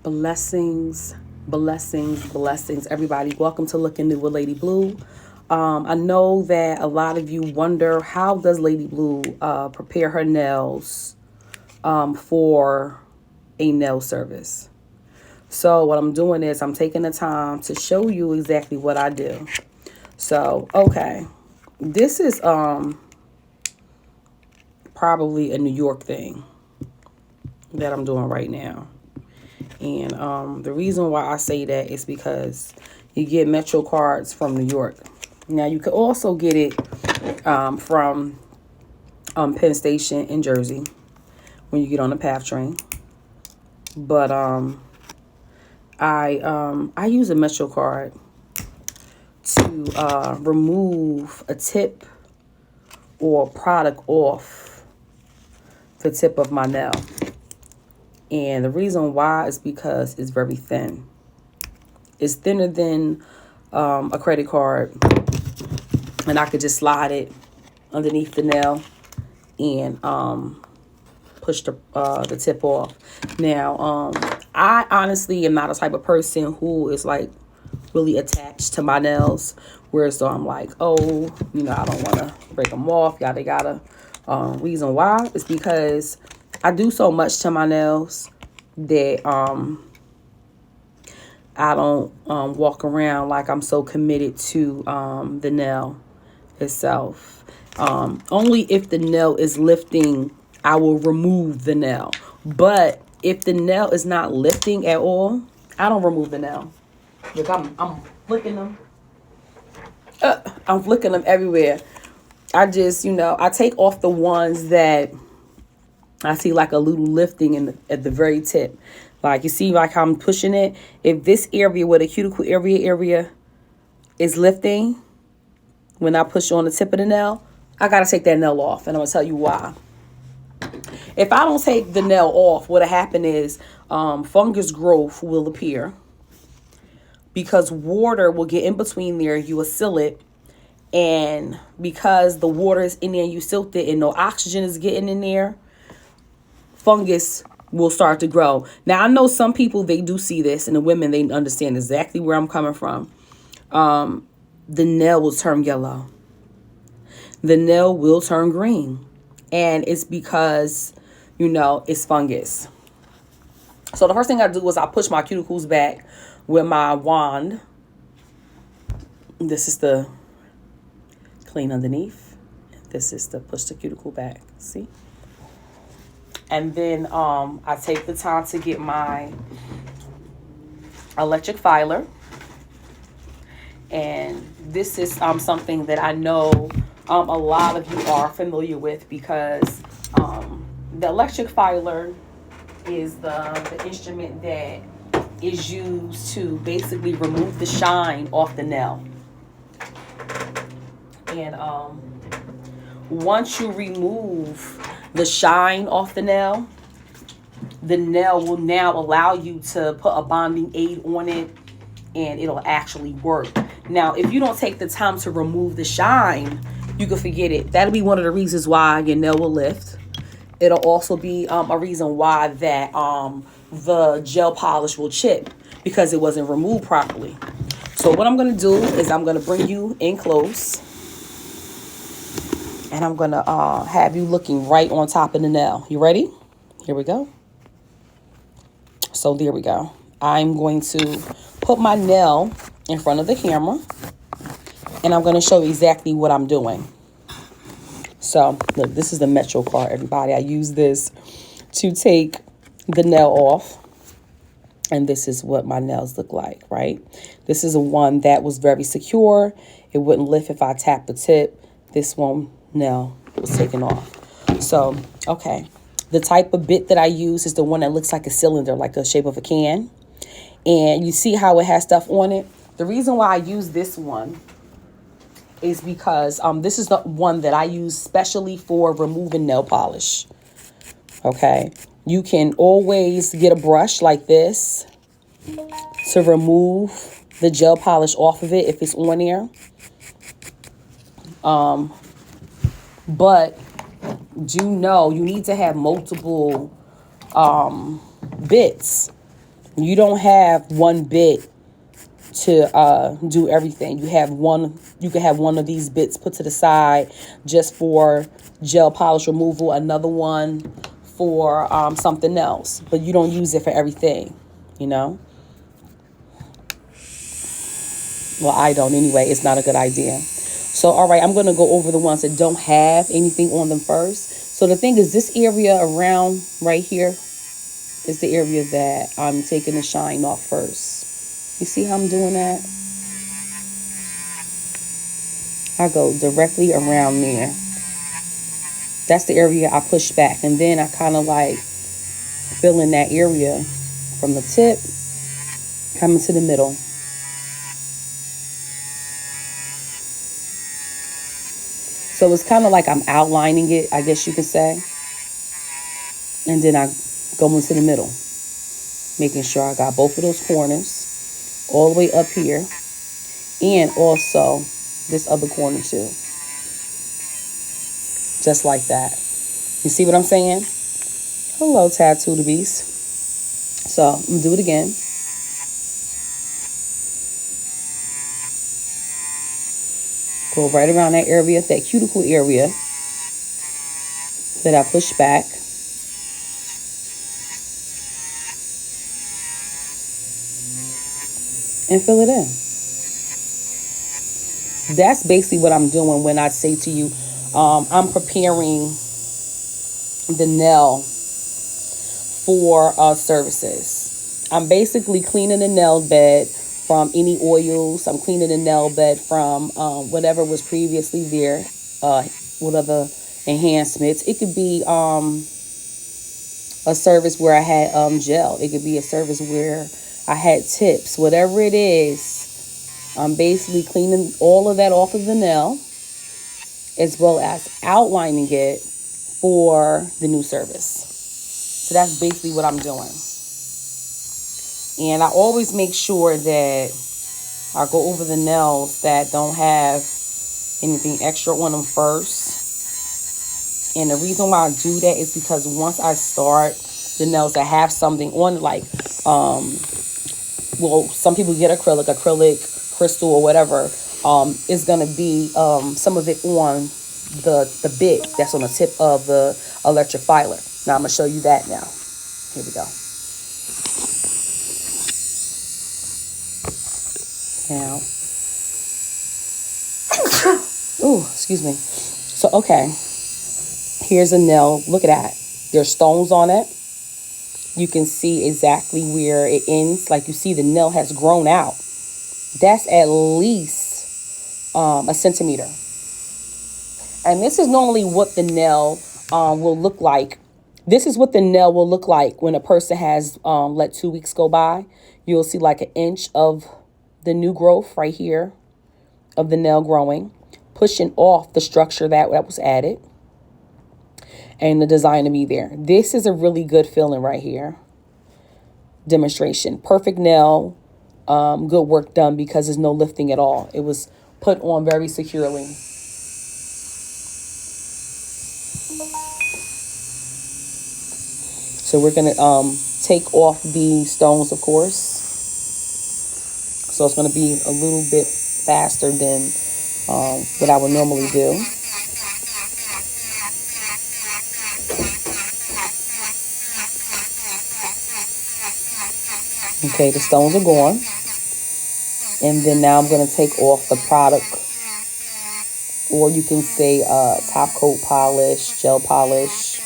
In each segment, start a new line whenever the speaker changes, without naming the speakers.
Blessings, blessings, blessings, everybody. Welcome to Looking New with Lady Blu. I know that a lot of you wonder, how does Lady Blu prepare her nails for a nail service? So what I'm doing is I'm taking the time to show you exactly what I do. So, okay, this is probably a New York thing that I'm doing right now. And the reason why I say that is because you get Metro cards from New York. Now, you can also get it from Penn Station in Jersey when you get on the PATH train. But I use a Metro card to remove a tip or product off the tip of my nail. And the reason why is because it's very thin. It's thinner than a credit card. And I could just slide it underneath the nail and push the tip off. Now, I honestly am not a type of person who is like really attached to my nails. Whereas so I'm like, oh, I don't want to break them off, yada yada. Reason why is because I do so much to my nails that I don't walk around like I'm so committed to the nail itself. Only if the nail is lifting, I will remove the nail. But if the nail is not lifting at all, I don't remove the nail. Look, I'm flicking them. I'm flicking them everywhere. I just, I take off the ones that I see like a little lifting at the very tip. Like, you see like how I'm pushing it? If this area where the cuticle area is lifting, when I push on the tip of the nail, I got to take that nail off. And I'm going to tell you why. If I don't take the nail off, what'll happen is fungus growth will appear. Because water will get in between there, you will seal it. And because the water is in there, you silt it, and no oxygen is getting in there, fungus will start to grow. Now, I know some people, they do see this, and the women, they understand exactly where I'm coming from. The nail will turn yellow. The nail will turn green. And it's because, it's fungus. So the first thing I do is I push my cuticles back with my wand. This is the clean underneath. This is to push the cuticle back. See? And then I take the time to get my electric filer. And this is something that I know a lot of you are familiar with, because the electric filer is the instrument that is used to basically remove the shine off the nail. And once you remove the shine off the nail will now allow you to put a bonding aid on it, and it'll actually work. Now, if you don't take the time to remove the shine, you can forget it. That'll be one of the reasons why your nail will lift. It'll also be a reason why that the gel polish will chip, because it wasn't removed properly. So what I'm going to do is I'm going to bring you in close, and I'm going to have you looking right on top of the nail. You ready? Here we go. So there we go. I'm going to put my nail in front of the camera, and I'm going to show you exactly what I'm doing. So look, this is the Metro card, everybody. I use this to take the nail off. And this is what my nails look like, right? This is a one that was very secure. It wouldn't lift if I tapped the tip. This one nail was taken off. So, okay. The type of bit that I use is the one that looks like a cylinder, like the shape of a can. And you see how it has stuff on it? The reason why I use this one is because this is the one that I use specially for removing nail polish. Okay. You can always get a brush like this to remove the gel polish off of it if it's on there. But do know you need to have multiple bits You don't have one bit to do everything. You can have one of these bits put to the side just for gel polish removal, another one for something else, but you don't use it for everything, you know. Well, I don't anyway. It's not a good idea. So, all right, I'm going to go over the ones that don't have anything on them first. So the thing is, this area around right here is the area that I'm taking the shine off first. You see how I'm doing that? I go directly around there. That's the area I push back. And then I kind of like fill in that area from the tip coming to the middle. So it's kind of like I'm outlining it, I guess you could say. And then I go into the middle, making sure I got both of those corners all the way up here. And also this other corner too. Just like that. You see what I'm saying? Hello, Tattoo the Beast. So I'm going to do it again. Go right around that area, that cuticle area that I push back. And fill it in. That's basically what I'm doing when I say to you, I'm preparing the nail for services. I'm basically cleaning the nail bed from any oils. I'm cleaning the nail bed from whatever was previously there, whatever enhancements. It could be a service where I had gel. It could be a service where I had tips. Whatever it is, I'm basically cleaning all of that off of the nail, as well as outlining it for the new service. So that's basically what I'm doing. And I always make sure that I go over the nails that don't have anything extra on them first. And the reason why I do that is because once I start the nails that have something on it, like, well, some people get acrylic, crystal, or whatever, is going to be some of it on the bit that's on the tip of the electric filer. Now I'm going to show you that now. Here we go. Now, ooh, excuse me. So, okay, here's a nail. Look at that. There's stones on it. You can see exactly where it ends. Like, you see the nail has grown out. That's at least a centimeter. And this is normally what the nail will look like. This is what the nail will look like when a person has let 2 weeks go by. You'll see like 1 inch of the new growth right here of the nail growing, pushing off the structure that was added, and the design to be there. This is a really good feeling right here. Demonstration. Perfect nail. Good work done because there's no lifting at all. It was put on very securely. So we're going to take off the stones, of course. So it's going to be a little bit faster than what I would normally do. Okay, the stones are gone. And then now I'm going to take off the product. Or you can say top coat polish, gel polish.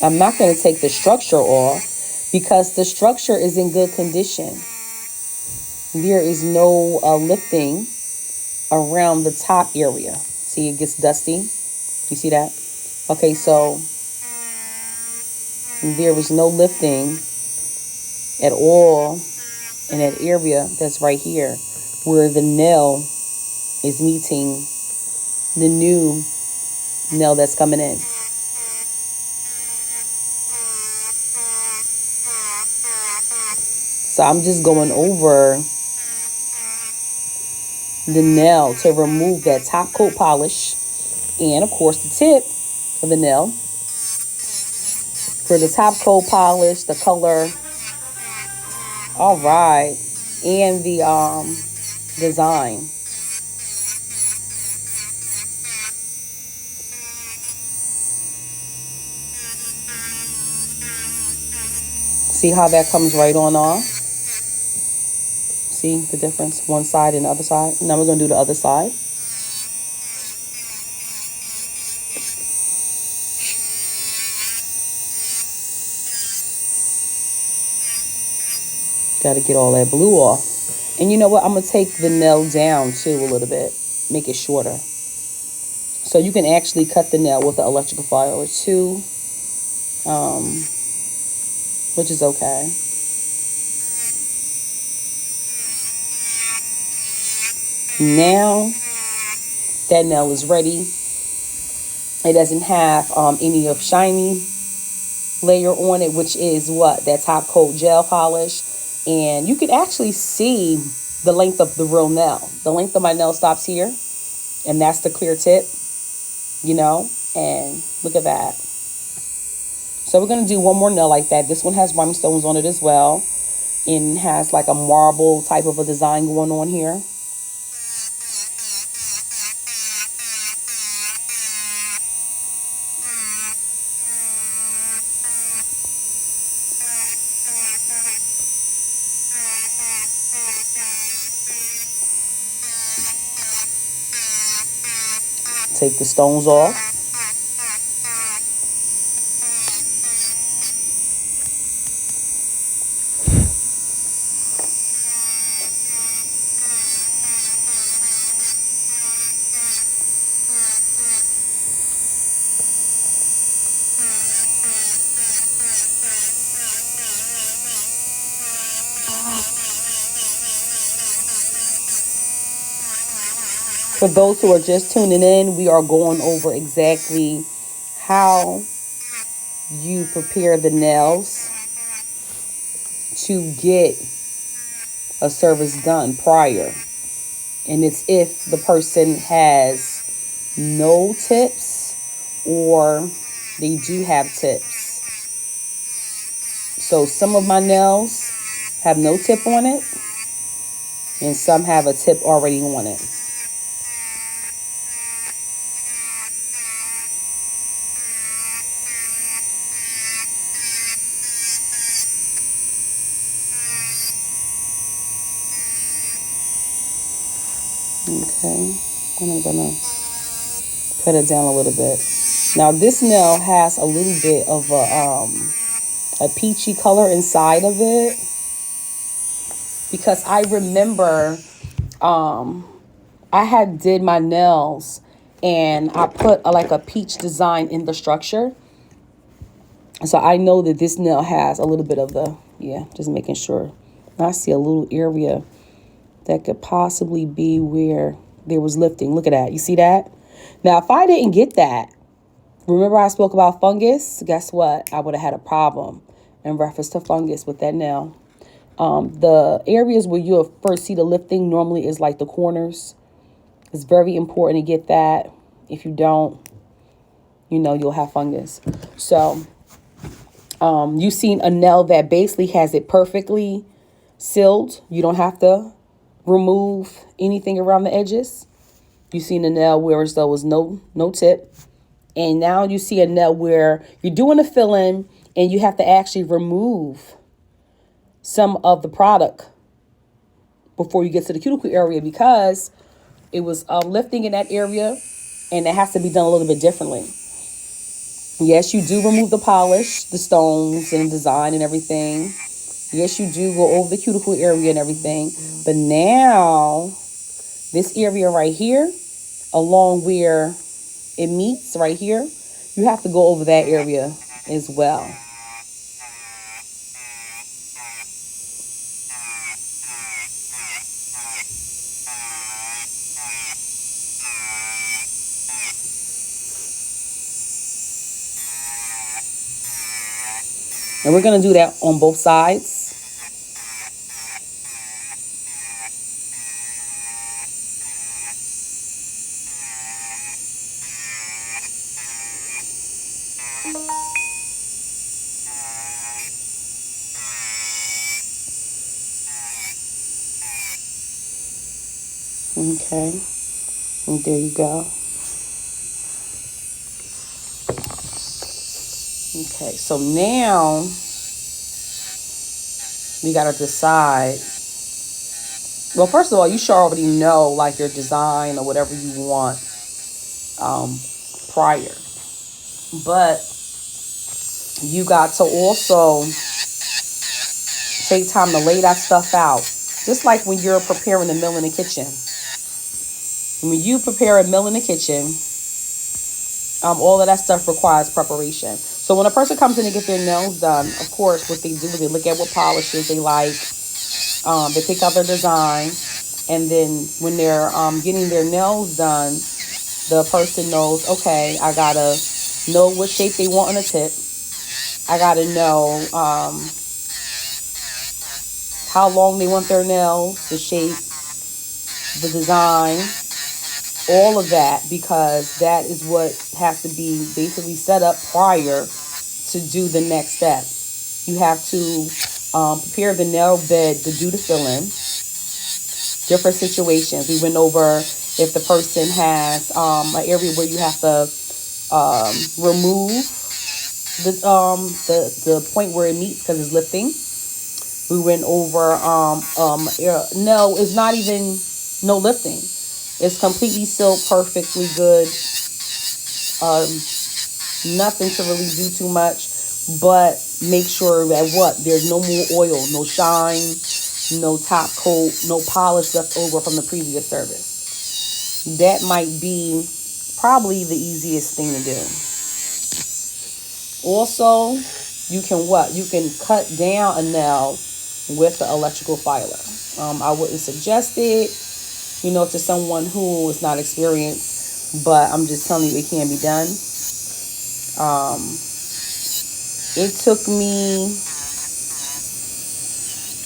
I'm not going to take the structure off because the structure is in good condition. There is no lifting around the top area. See, it gets dusty. You see that? Okay, so there is no lifting at all in that area that's right here where the nail is meeting the new nail that's coming in. So I'm just going over the nail to remove that top coat polish and, of course, the tip of the nail. for the top coat polish, the color. All right. And the design. See how that comes right on off? See the difference? One side and the other side. Now we're going to do the other side. Got to get all that blue off. And you know what? I'm going to take the nail down too a little bit. Make it shorter. So you can actually cut the nail with an electrical file too. Which is okay. Now that nail is ready. It doesn't have any of shiny layer on it, which is what? That top coat gel polish. And you can actually see the length of the real nail. The length of my nail stops here. And that's the clear tip, you know. And look at that. So we're going to do one more nail like that. This one has rhinestones on it as well. And has like a marble type of a design going on here. Take the stones off. For those who are just tuning in, we are going over exactly how you prepare the nails to get a service done prior. And it's if the person has no tips or they do have tips. So some of my nails have no tip on it and some have a tip already on it. Okay, and I'm gonna cut it down a little bit. Now this nail has a little bit of a peachy color inside of it because I remember I had did my nails and I put like a peach design in the structure. So I know that this nail has a little bit of the, just making sure. I see a little area that could possibly be where there was lifting. Look at that. You see that? Now, if I didn't get that, remember I spoke about fungus? Guess what? I would have had a problem in reference to fungus with that nail. The areas where you'll first see the lifting normally is like the corners. It's very important to get that. If you don't, you'll have fungus. So you've seen a nail that basically has it perfectly sealed. You don't have to remove anything around the edges. You've seen a nail where there was no tip. And now you see a nail where you're doing a fill-in and you have to actually remove some of the product before you get to the cuticle area because it was lifting in that area and it has to be done a little bit differently. Yes, you do remove the polish, the stones and the design and everything. Yes, you do go over the cuticle area and everything. But now, this area right here, along where it meets right here, you have to go over that area as well. And we're going to do that on both sides. Okay. And there you go. Okay, so now we got to decide. Well, first of all, you should already know like your design or whatever you want prior. But you got to also take time to lay that stuff out. Just like when you're preparing a meal in the kitchen. When you prepare a meal in the kitchen, all of that stuff requires preparation. So when a person comes in to get their nails done, of course, what they do is they look at what polishes they like. They pick out their design. And then when they're getting their nails done, the person knows, okay, I got to know what shape they want on the tip. I got to know how long they want their nails, the shape, the design, all of that, because that is what has to be basically set up prior to do the next step. You have to prepare the nail bed to do the fill-in. Different situations. We went over if the person has an area where you have to remove the point where it meets because it's lifting. We went over no, it's not even no lifting. It's completely sealed, perfectly good. Nothing to really do too much, but make sure that there's no more oil, no shine, no top coat, no polish left over from the previous service. That might be probably the easiest thing to do. Also, you can cut down a nail with the electrical filer. I wouldn't suggest it, to someone who is not experienced, but I'm just telling you it can be done. It took me,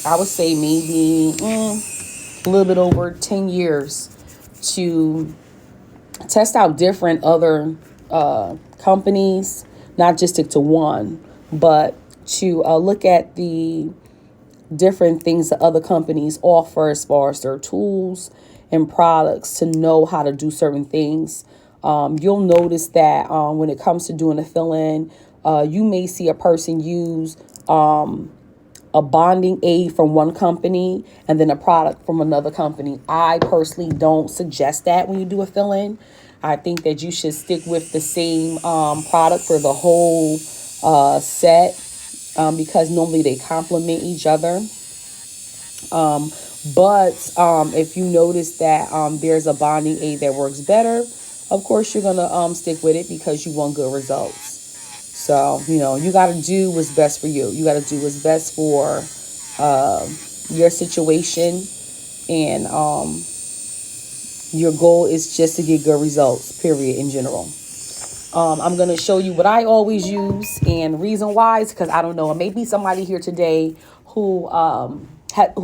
I would say maybe a little bit over 10 years to test out different other companies, not just stick to one, but to look at the different things that other companies offer as far as their tools and products to know how to do certain things. You'll notice that when it comes to doing a fill-in, you may see a person use a bonding aid from one company and then a product from another company. I personally don't suggest that when you do a fill-in. I think that you should stick with the same product for the whole set because normally they complement each other. But if you notice that there's a bonding aid that works better, of course you're going to stick with it because you want good results. So, you got to do what's best for you. You got to do what's best for your situation. And your goal is just to get good results, period, in general. I'm going to show you what I always use. And the reason why is because I don't know. It may be somebody here today who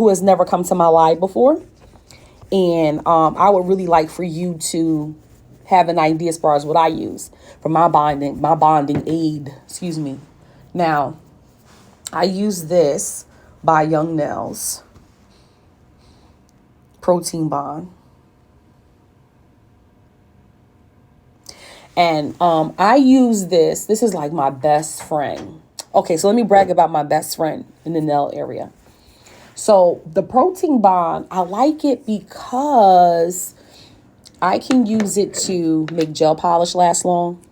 has never come to my live before. And I would really like for you to have an idea as far as what I use for my bonding aid. Excuse me. Now, I use this by Young Nails Protein Bond. And I use this. This is like my best friend. Okay, so let me brag about my best friend in the nail area. So the Protein Bond, I like it because I can use it to make gel polish last long.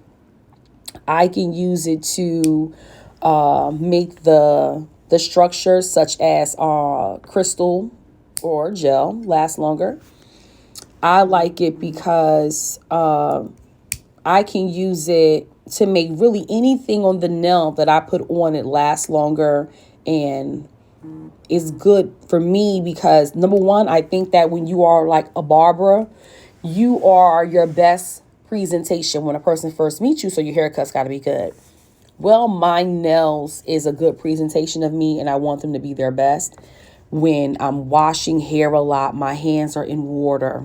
I can use it to make the structures such as crystal or gel last longer. I like it because I can use it to make really anything on the nail that I put on it last longer, and it's good for me because number one, I think that when you are like a barber, you are your best presentation when a person first meets you, so your haircut's got to be good. Well, my nails is a good presentation of me, and I want them to be their best. When I'm washing hair a lot, my hands are in water,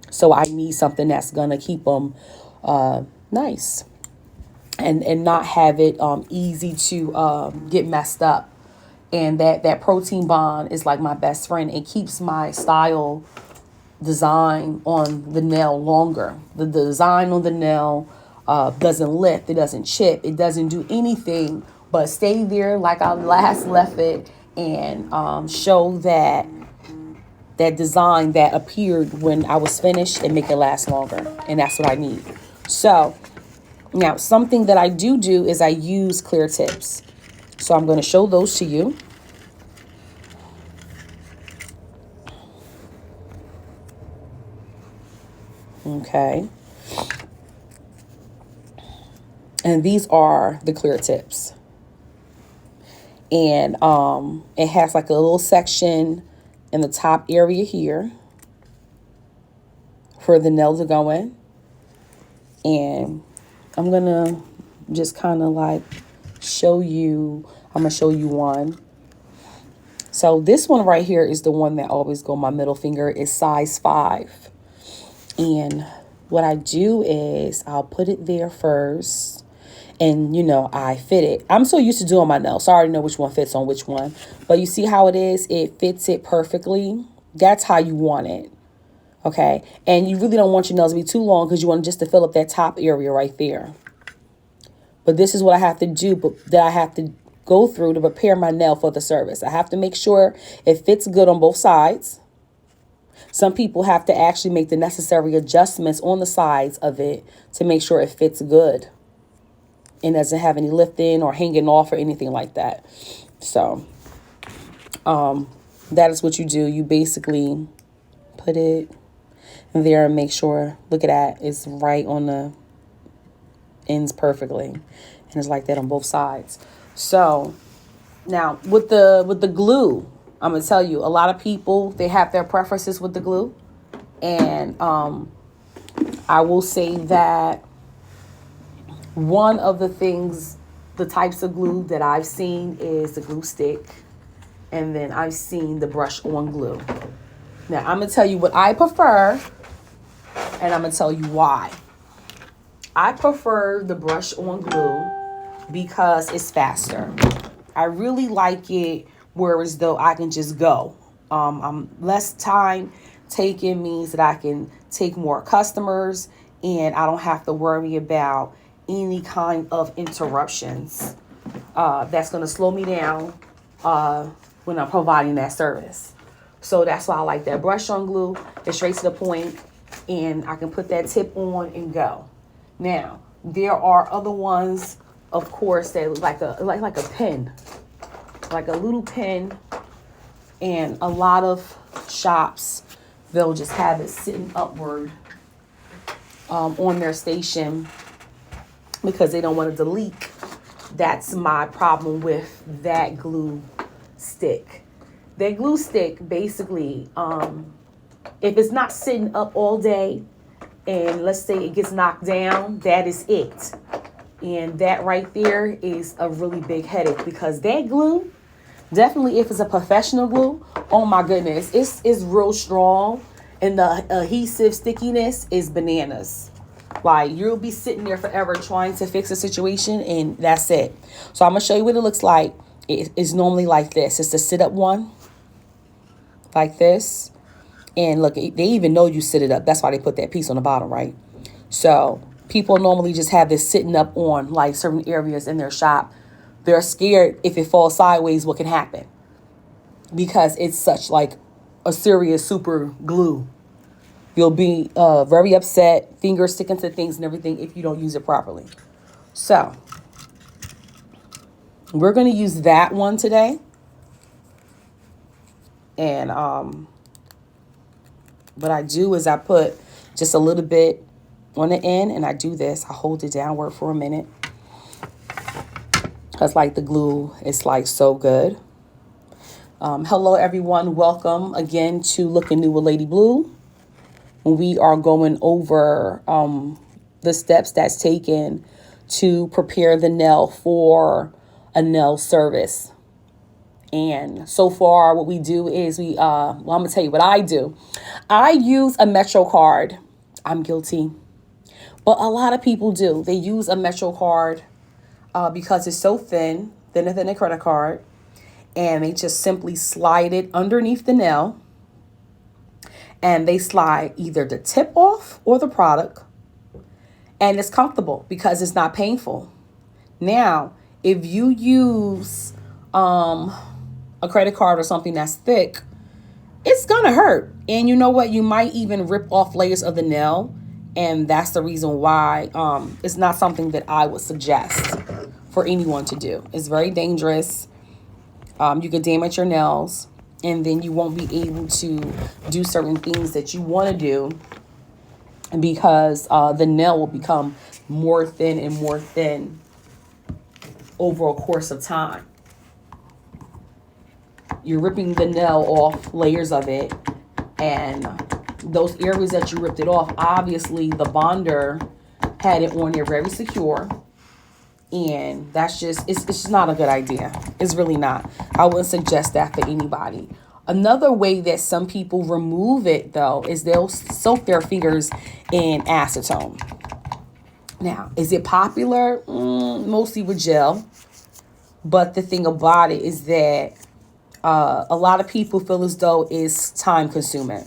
so I need something that's gonna keep them nice and not have it easy to get messed up. And that Protein Bond is like my best friend. It keeps my style design on the nail longer. The design on the nail doesn't lift, it doesn't chip, it doesn't do anything but stay there like I last left it, and show that design that appeared when I was finished and make it last longer. And that's what I need. So now something that I do is I use clear tips. So I'm going to show those to you. Okay. And these are the clear tips. And it has like a little section in the top area here for the nail to go in. And I'm going to just kind of like show you, I'm going to show you one. So this one right here is the one that always go, my middle finger is size 5. And what I do is I'll put it there first. And, you know, I fit it. I'm so used to doing my nails, so I already know which one fits on which one. But you see how it is? It fits it perfectly. That's how you want it. Okay? And you really don't want your nails to be too long because you want just to fill up that top area right there. But this is what I have to do, but that I have to go through to prepare my nail for the service. I have to make sure it fits good on both sides. Some people have to actually make the necessary adjustments on the sides of it to make sure it fits good and doesn't have any lifting or hanging off or anything like that. So that is what you do. You basically put it there and make sure, look at that, it's right on the ends perfectly. And it's like that on both sides. So now with the glue, I'm going to tell you, a lot of people, they have their preferences with the glue. And I will say that one of the things, the types of glue that I've seen is the glue stick. And then I've seen the brush on glue. Now, I'm going to tell you what I prefer. And I'm going to tell you why. I prefer the brush on glue because it's faster. I really like it whereas though I can just go. Less time taken means that I can take more customers and I don't have to worry about any kind of interruptions that's going to slow me down when I'm providing that service. So that's why I like that brush on glue. It's straight to the point and I can put that tip on and go. Now, there are other ones, of course, that look like a pen, like a little pen, and a lot of shops, they'll just have it sitting upward on their station because they don't want it to leak. That's my problem with that glue stick. That glue stick, basically, if it's not sitting up all day and let's say it gets knocked down, that is it. And that right there is a really big headache because that glue, definitely if it's a professional glue, oh my goodness, it's real strong and the adhesive stickiness is bananas. Like you'll be sitting there forever trying to fix a situation and that's it. So I'm going to show you what it looks like. It's normally like this. It's the sit up one, like this. And look, they even know you sit it up. That's why they put that piece on the bottom, right? So people normally just have this sitting up on like certain areas in their shop. They're scared if it falls sideways, what can happen? Because it's such like a serious super glue. You'll be very upset, fingers sticking to things and everything if you don't use it properly. So we're going to use that one today. And what I do is I put just a little bit on the end and I do this. I hold it downward for a minute. Because like the glue, it's like so good. Hello, everyone. Welcome again to Looking New with Lady Blu. We are going over the steps that's taken to prepare the nail for a nail service. And so far, what we do is I'm going to tell you what I do. I use a Metro card. I'm guilty. But a lot of people do. They use a Metro card because it's so thin, thinner than a credit card. And they just simply slide it underneath the nail. and they slide either the tip off or the product, and it's comfortable because it's not painful. Now, if you use a credit card or something that's thick, it's gonna hurt. And you know what? You might even rip off layers of the nail, and that's the reason why it's not something that I would suggest for anyone to do. It's very dangerous. You could damage your nails, and then you won't be able to do certain things that you want to do because the nail will become more thin and more thin over a course of time. You're ripping the nail off, layers of it, and those areas that you ripped it off, obviously the bonder had it on there very secure, and that's just, it's just not a good idea. It's really not. I wouldn't suggest that for anybody. Another way that some people remove it, though, is they'll soak their fingers in acetone. Now, is it popular? Mostly with gel. But the thing about it is that a lot of people feel as though it's time consuming.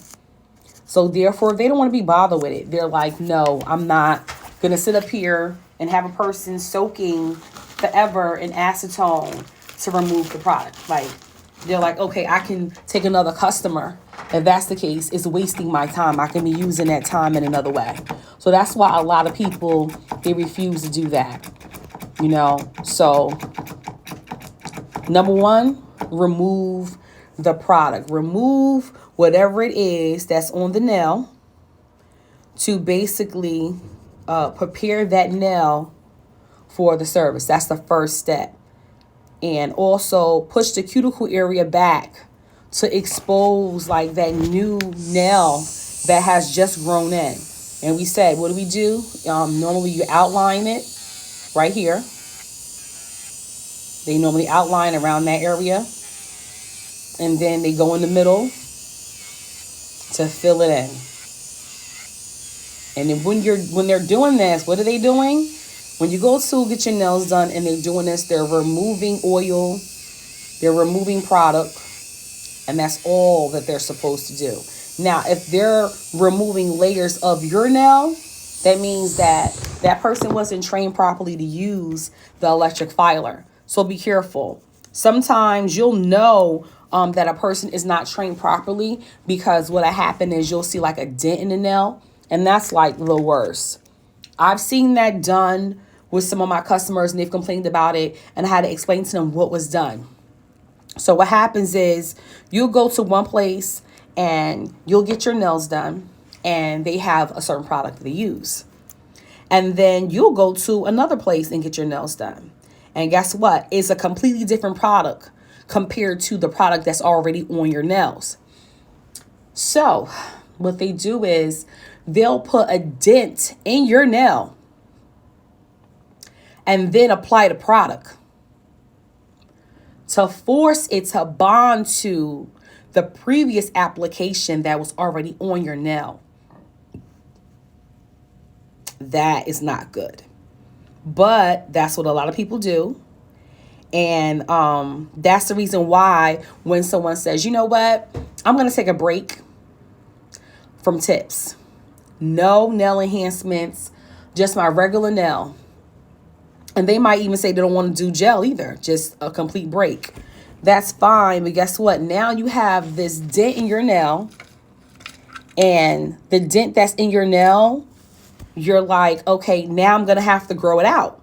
So therefore, they don't want to be bothered with it. They're like, no, I'm not going to sit up here and have a person soaking forever in acetone to remove the product. Like, they're like, okay, I can take another customer. If that's the case, it's wasting my time. I can be using that time in another way. So that's why a lot of people, they refuse to do that. You know, so number one, remove the product. Remove whatever it is that's on the nail to basically prepare that nail for the service. That's the first step. And also push the cuticle area back to expose like that new nail that has just grown in. And we said, what do? Normally you outline it right here. They normally outline around that area. And then they go in the middle to fill it in. And then when they're doing this, what are they doing? When you go to get your nails done and they're doing this, they're removing oil, they're removing product, and that's all that they're supposed to do. Now, if they're removing layers of your nail, that means that that person wasn't trained properly to use the electric filer. So be careful. Sometimes you'll know that a person is not trained properly because what'll happen is you'll see like a dent in the nail, and that's like the worst. I've seen that done with some of my customers, and they've complained about it, and I had to explain to them what was done. So what happens is you'll go to one place and you'll get your nails done, and they have a certain product they use. And then you'll go to another place and get your nails done. And guess what? It's a completely different product compared to the product that's already on your nails. So what they do is they'll put a dent in your nail and then apply the product to force it to bond to the previous application that was already on your nail. That is not good. But that's what a lot of people do. And that's the reason why when someone says, you know what, I'm going to take a break from tips. No nail enhancements, just my regular nail. And they might even say they don't want to do gel either, just a complete break. That's fine, but guess what? Now you have this dent in your nail, and the dent that's in your nail, you're like, okay, now I'm going to have to grow it out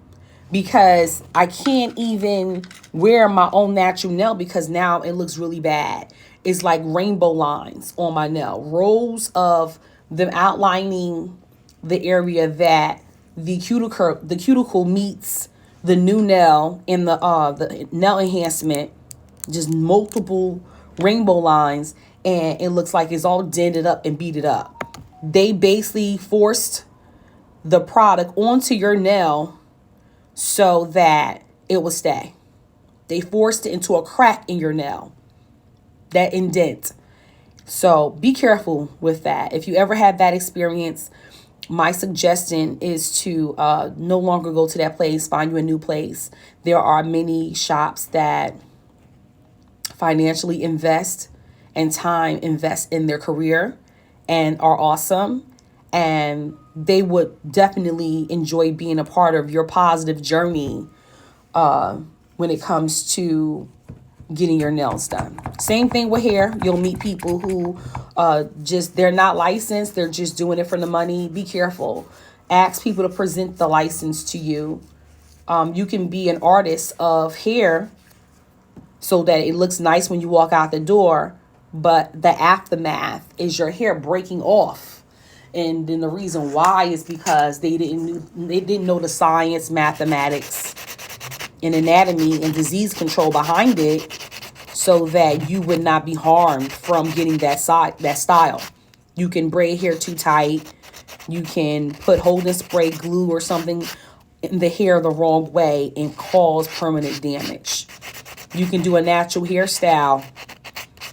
because I can't even wear my own natural nail because now it looks really bad. It's like rainbow lines on my nail, rows of them outlining the area that the cuticle meets the new nail in the nail enhancement, just multiple rainbow lines, and it looks like it's all dented up and beat it up. They basically forced the product onto your nail so that it would stay. They forced it into a crack in your nail, that indent. So be careful with that. If you ever had that experience, my suggestion is to no longer go to that place, find you a new place. There are many shops that financially invest and time invest in their career, and are awesome. And they would definitely enjoy being a part of your positive journey when it comes to getting your nails done. Same thing with hair. You'll meet people who they're not licensed. They're just doing it for the money. Be careful. Ask people to present the license to you. You can be an artist of hair so that it looks nice when you walk out the door, but the aftermath is your hair breaking off. And then the reason why is because they didn't know the science, mathematics, and anatomy and disease control behind it, so that you would not be harmed from getting that style. You can braid hair too tight. You can put holding spray, glue, or something in the hair the wrong way and cause permanent damage. You can do a natural hairstyle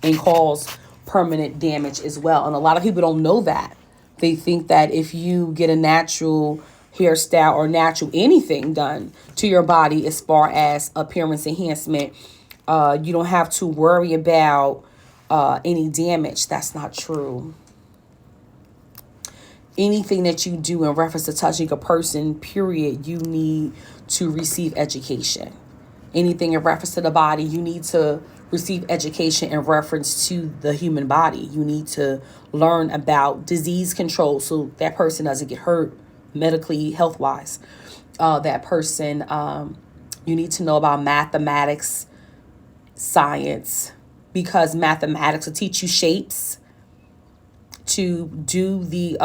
and cause permanent damage as well. And a lot of people don't know that. They think that if you get a natural hairstyle or natural anything done to your body as far as appearance enhancement, you don't have to worry about any damage. That's not true. Anything that you do in reference to touching a person, period, you need to receive education. Anything in reference to the body, you need to receive education in reference to the human body. You need to learn about disease control so that person doesn't get hurt medically, health-wise. That person, you need to know about mathematics, science, because mathematics will teach you shapes to do the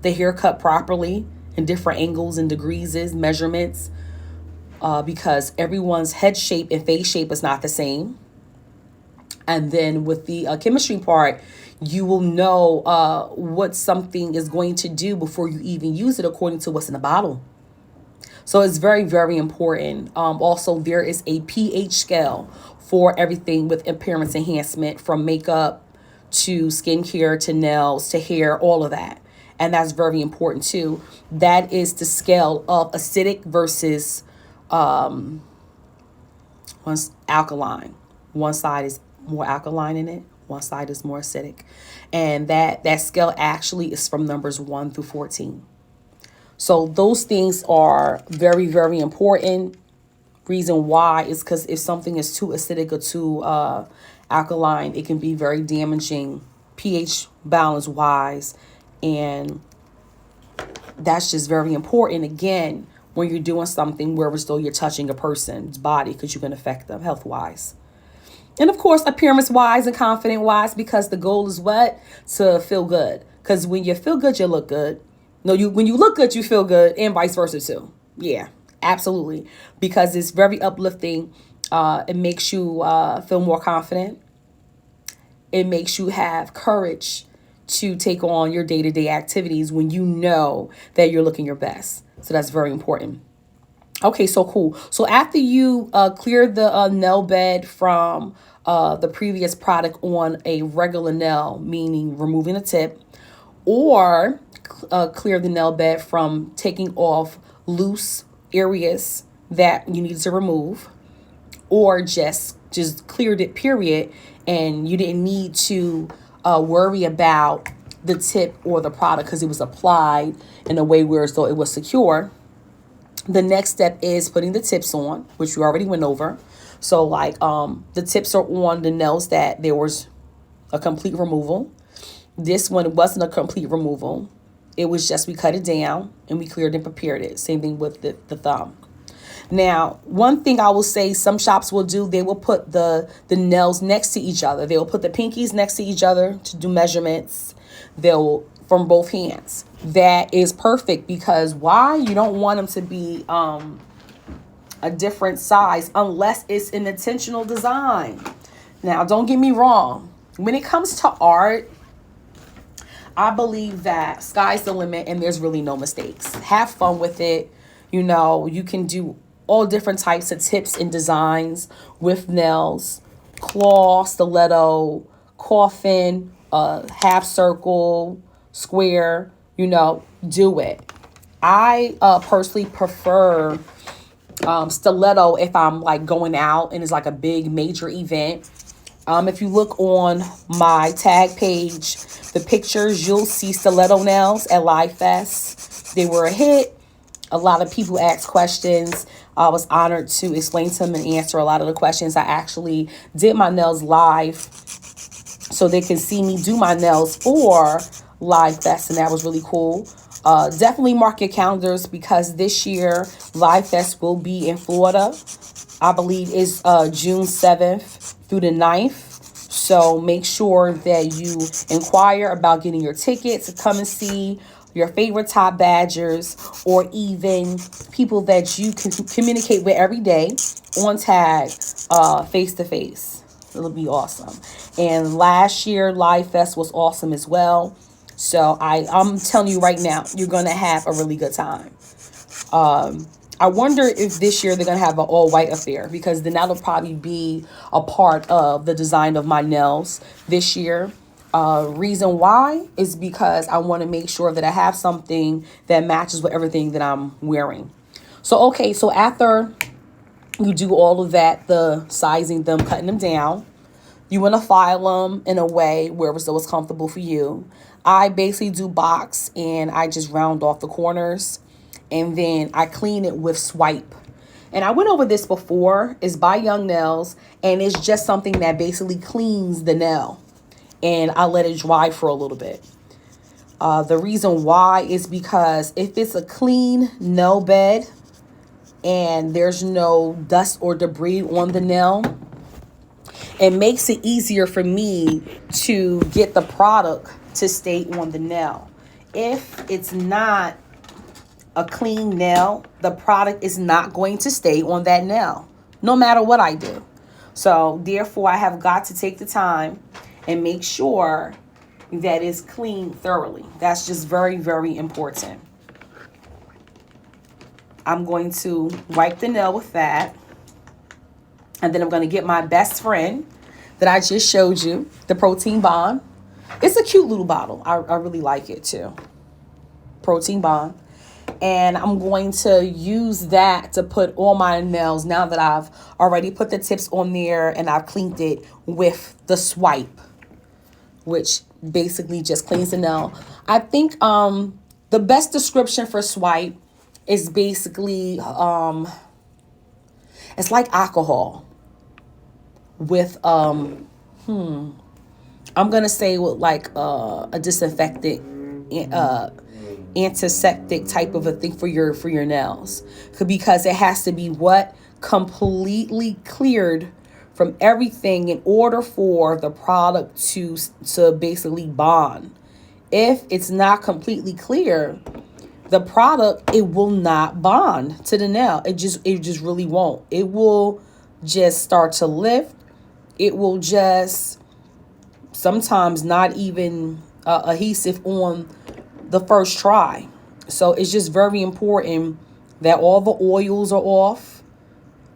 haircut properly in different angles and degrees, measurements, because everyone's head shape and face shape is not the same. And then with the chemistry part, you will know what something is going to do before you even use it according to what's in the bottle. So it's very, very important. Also, there is a pH scale for everything with appearance enhancement, from makeup to skincare to nails to hair, all of that. And that's very important too. That is the scale of acidic versus one's alkaline. One side is more alkaline in it. One side is more acidic. And that scale actually is from numbers 1 through 14. So those things are very, very important. Reason why is because if something is too acidic or too alkaline, it can be very damaging pH balance wise. And that's just very important, again, when you're doing something where as though you're touching a person's body, because you can affect them health wise. And of course, appearance wise and confident wise, because the goal is what? To feel good. Because when you feel good, you look good. No, when you look good, you feel good, and vice versa too. Yeah, absolutely. Because it's very uplifting. It makes you feel more confident. It makes you have courage to take on your day-to-day activities when you know that you're looking your best. So that's very important. Okay, so cool. So after you clear the nail bed from the previous product on a regular nail, meaning removing the tip, or clear the nail bed from taking off loose areas that you needed to remove, or just cleared it, period, and you didn't need to worry about the tip or the product because it was applied in a way where so it was secure. The next step is putting the tips on, which we already went over. So like the tips are on the nails that there was a complete removal. This one wasn't a complete removal. It was just we cut it down and we cleared and prepared it. Same thing with the thumb. Now, one thing I will say some shops will do, they will put the nails next to each other. They will put the pinkies next to each other to do measurements. They'll from both hands. That is perfect because why? You don't want them to be a different size unless it's an intentional design. Now, don't get me wrong. When it comes to art, I believe that sky's the limit and there's really no mistakes. Have fun with it. You know, you can do all different types of tips and designs with nails, claw, stiletto, coffin, half circle, square, you know, do it. I personally prefer stiletto if I'm like going out and it's like a big major event. If you look on my tag page, the pictures, you'll see stiletto nails at Live Fest. They were a hit. A lot of people asked questions. I was honored to explain to them and answer a lot of the questions. I actually did my nails live so they can see me do my nails for Live Fest, and that was really cool. Definitely mark your calendars because this year Live Fest will be in Florida. I believe it's June 7th through the 9th. So make sure that you inquire about getting your ticket to come and see your favorite top badgers, or even people that you can communicate with every day on tag, face to face. It'll be awesome. And last year Live Fest was awesome as well. So I'm telling you right now, you're going to have a really good time. I wonder if this year they're going to have an all-white affair, because then that'll probably be a part of the design of my nails this year. Reason why is because I want to make sure that I have something that matches with everything that I'm wearing. So after you do all of that, the sizing them, cutting them down, you want to file them in a way where it's comfortable for you. I basically do box and I just round off the corners, and then I clean it with swipe. And I went over this before. It's by Young Nails, and it's just something that basically cleans the nail. And I let it dry for a little bit. The reason why is because if it's a clean nail bed and there's no dust or debris on the nail, it makes it easier for me to get the product to stay on the nail. If it's not a clean nail, the product is not going to stay on that nail, no matter what I do. So therefore, I have got to take the time and make sure that it's clean thoroughly. That's just very, very important. I'm going to wipe the nail with that. And then I'm going to get my best friend that I just showed you, the Protein Bond. It's a cute little bottle. I really like it too. Protein Bond. And I'm going to use that to put on my nails now that I've already put the tips on there and I've cleaned it with the swipe, which basically just cleans the nail. I think the best description for swipe is basically it's like alcohol with I'm gonna say with like a disinfectant, antiseptic type of a thing for your nails, because it has to be completely cleared from everything in order for the product to basically bond. If it's not completely clear, the product, it will not bond to the nail. It just really won't. It will just start to lift. It will just sometimes not even adhesive on the first try. So it's just very important that all the oils are off.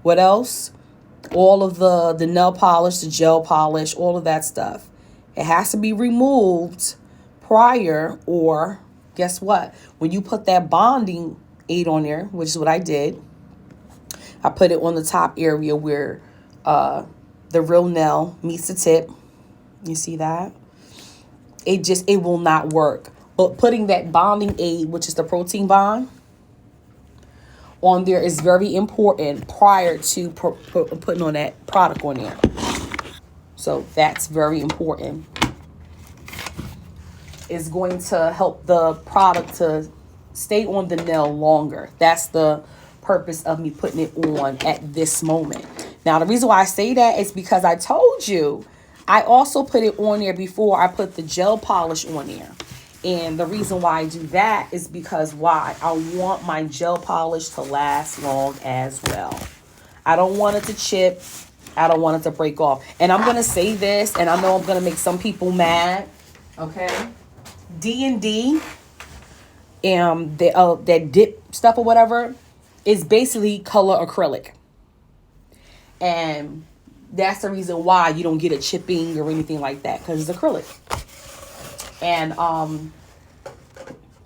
What else? All of the nail polish, the gel polish, all of that stuff. It has to be removed prior, or guess what? When you put that bonding aid on there, which is what I did, I put it on the top area where the real nail meets the tip. You see that? It will not work. But putting that bonding aid, which is the Protein Bond, on there is very important prior to putting on that product on there. So that's very important. It's going to help the product to stay on the nail longer. That's the purpose of me putting it on at this moment. Now, the reason why I say that is because I told you I also put it on there before I put the gel polish on there. And the reason why I do that is because why? I want my gel polish to last long as well. I don't want it to chip. I don't want it to break off. And I'm going to say this, and I know I'm going to make some people mad. Okay? D&D, that dip stuff or whatever, is basically color acrylic. And that's the reason why you don't get a chipping or anything like that, because it's acrylic. And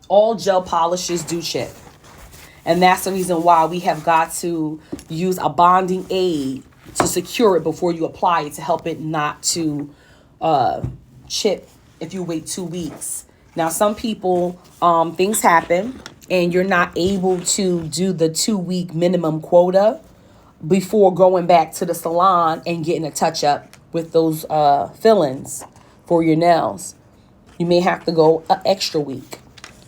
all gel polishes do chip. And that's the reason why we have got to use a bonding aid to secure it before you apply it to help it not to chip if you wait 2 weeks. Now, some people, things happen and you're not able to do the 2 week minimum quota before going back to the salon and getting a touch up with those fillings for your nails. You may have to go an extra week.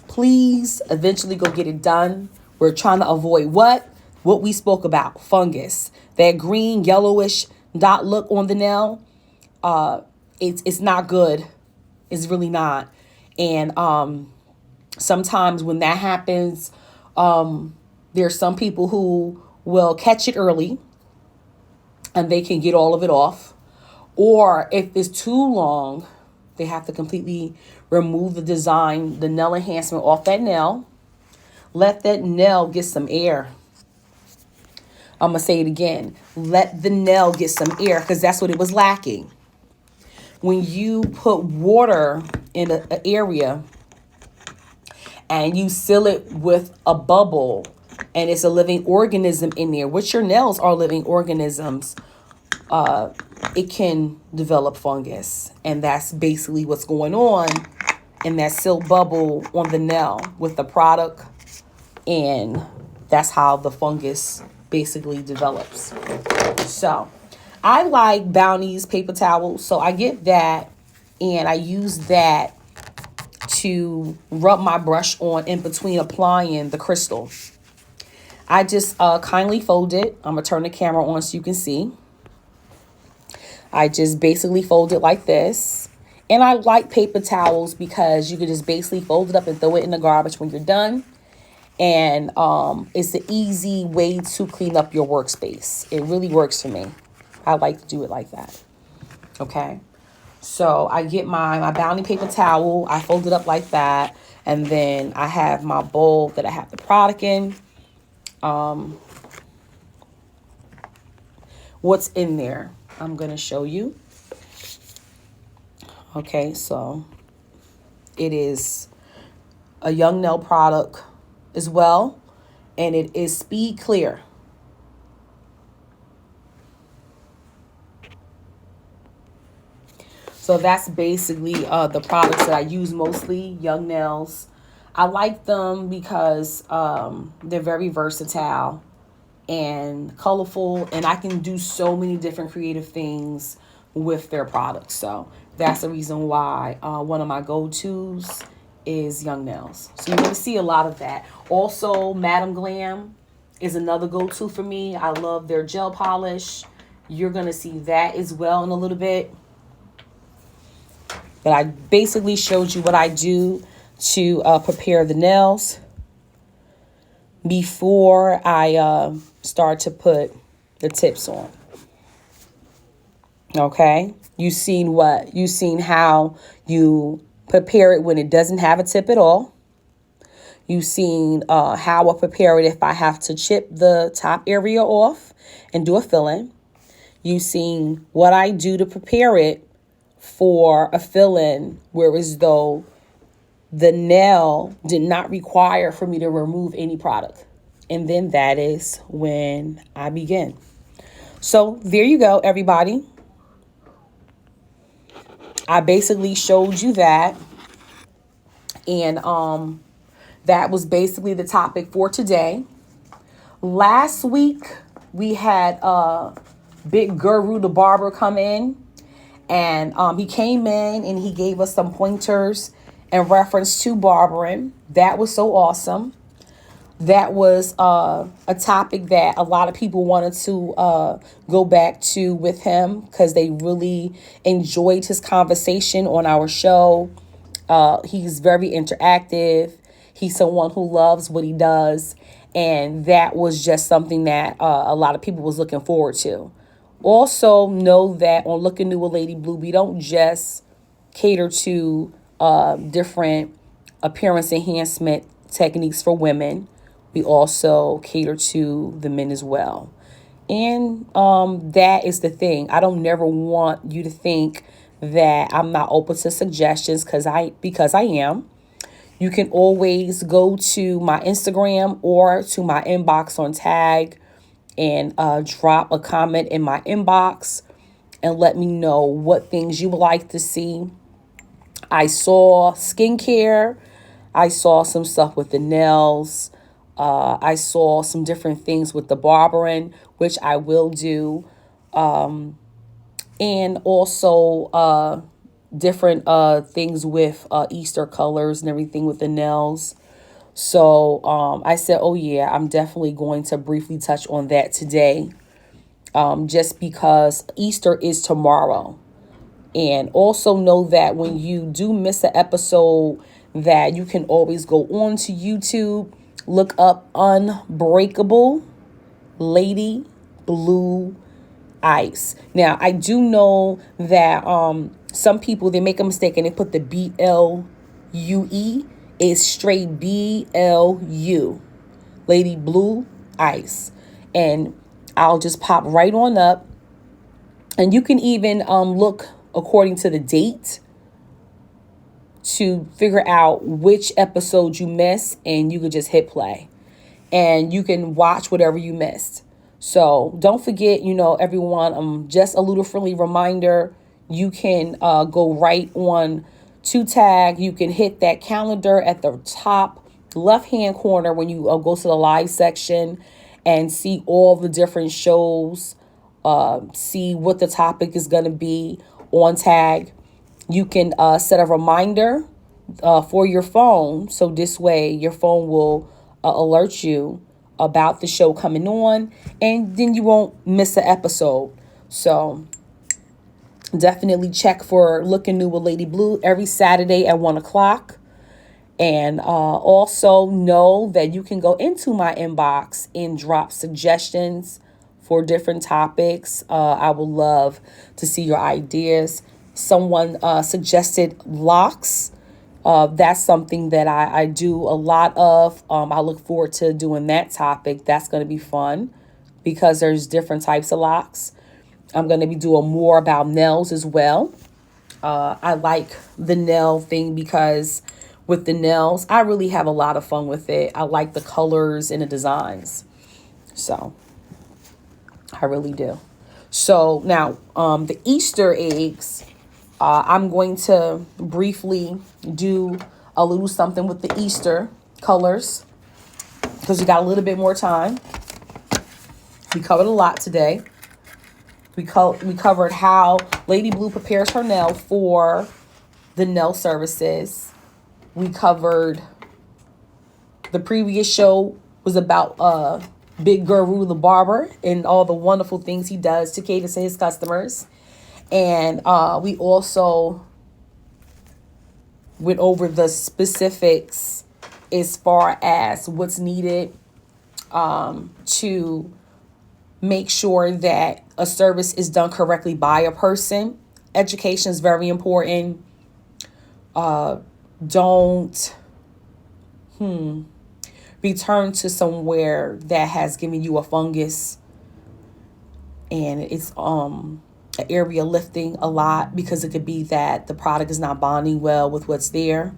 Please eventually go get it done. We're trying to avoid what we spoke about, fungus. That green, yellowish dot look on the nail, it's not good. It's really not. And sometimes when that happens, there's some people who will catch it early and they can get all of it off. Or if it's too long, they have to completely remove the design, the nail enhancement off that nail. Let that nail get some air. I'm going to say it again. Let the nail get some air, because that's what it was lacking. When you put water in an area and you seal it with a bubble and it's a living organism in there, which your nails are living organisms, it can develop fungus. And that's basically what's going on in that seal bubble on the nail with the product. And that's how the fungus basically develops. So I like Bounty's paper towels. So I get that and I use that to rub my brush on in between applying the crystal. I just kindly fold it. I'm going to turn the camera on so you can see. I just basically fold it like this. And I like paper towels because you can just basically fold it up and throw it in the garbage when you're done. And it's an easy way to clean up your workspace. It really works for me. I like to do it like that. Okay. So I get my Bounty paper towel. I fold it up like that. And then I have my bowl that I have the product in. What's in there? I'm going to show you. Okay, so it is a Young Nail product as well, and it is Speed Clear. So that's basically the products that I use mostly, Young Nails. I like them because they're very versatile and colorful, and I can do so many different creative things with their products. So that's the reason why one of my go-tos is Young Nails. So you're going to see a lot of that. Also, Madam Glam is another go-to for me. I love their gel polish. You're going to see that as well in a little bit. But I basically showed you what I do to prepare the nails before I start to put the tips on. Okay, you seen what? You seen how you prepare it when it doesn't have a tip at all. You seen how I prepare it if I have to chip the top area off and do a fill-in. You seen what I do to prepare it for a fill-in, whereas though the nail did not require for me to remove any product. And then that is when I begin. So there you go, everybody. I basically showed you that. And that was basically the topic for today. Last week, we had Big Guru, the barber, come in. And he came in and he gave us some pointers in reference to barbering. That was so awesome. That was a topic that a lot of people wanted to go back to with him because they really enjoyed his conversation on our show. He's very interactive. He's someone who loves what he does. And that was just something that a lot of people was looking forward to. Also know that on Looking New with Lady Blu, we don't just cater to different appearance enhancement techniques for women. We also cater to the men as well. And that is the thing. I don't never want you to think that I'm not open to suggestions because I am. You can always go to my Instagram or to my inbox on tag and drop a comment in my inbox and let me know what things you would like to see. I saw skincare. I saw some stuff with the nails. I saw some different things with the barbering, which I will do. And also different things with Easter colors and everything with the nails. So I said, oh yeah, I'm definitely going to briefly touch on that today. Just because Easter is tomorrow. And also know that when you do miss an episode, that you can always go on to YouTube, look up Unbreakable Lady Blu Ice. Now, I do know that some people, they make a mistake and they put the BLUE. It's straight BLU. Lady Blu Ice. And I'll just pop right on up. And you can even look according to the date to figure out which episode you missed, and you could just hit play and you can watch whatever you missed. So don't forget, everyone, just a little friendly reminder, you can go right on to tag. You can hit that calendar at the top left hand corner when you go to the live section and see all the different shows, see what the topic is going to be on tag. You can set a reminder for your phone. So this way your phone will alert you about the show coming on, and then you won't miss an episode. So definitely check for Looking New with Lady Blu every Saturday at 1 o'clock. And also know that you can go into my inbox and drop suggestions for different topics. I would love to see your ideas. Someone suggested locks. That's something that I do a lot of. I look forward to doing that topic. That's going to be fun because there's different types of locks. I'm going to be doing more about nails as well. I like the nail thing because with the nails, I really have a lot of fun with it. I like the colors and the designs. So I really do. So now the Easter eggs, I'm going to briefly do a little something with the Easter colors because we got a little bit more time. We covered a lot today. We covered how Lady Blu prepares her nail for the nail services. We covered the previous show was about Big Guru the barber and all the wonderful things he does to cater to his customers. And we also went over the specifics as far as what's needed to make sure that a service is done correctly by a person. Education is very important. Don't return to somewhere that has given you a fungus and it's an area lifting a lot, because it could be that the product is not bonding well with what's there.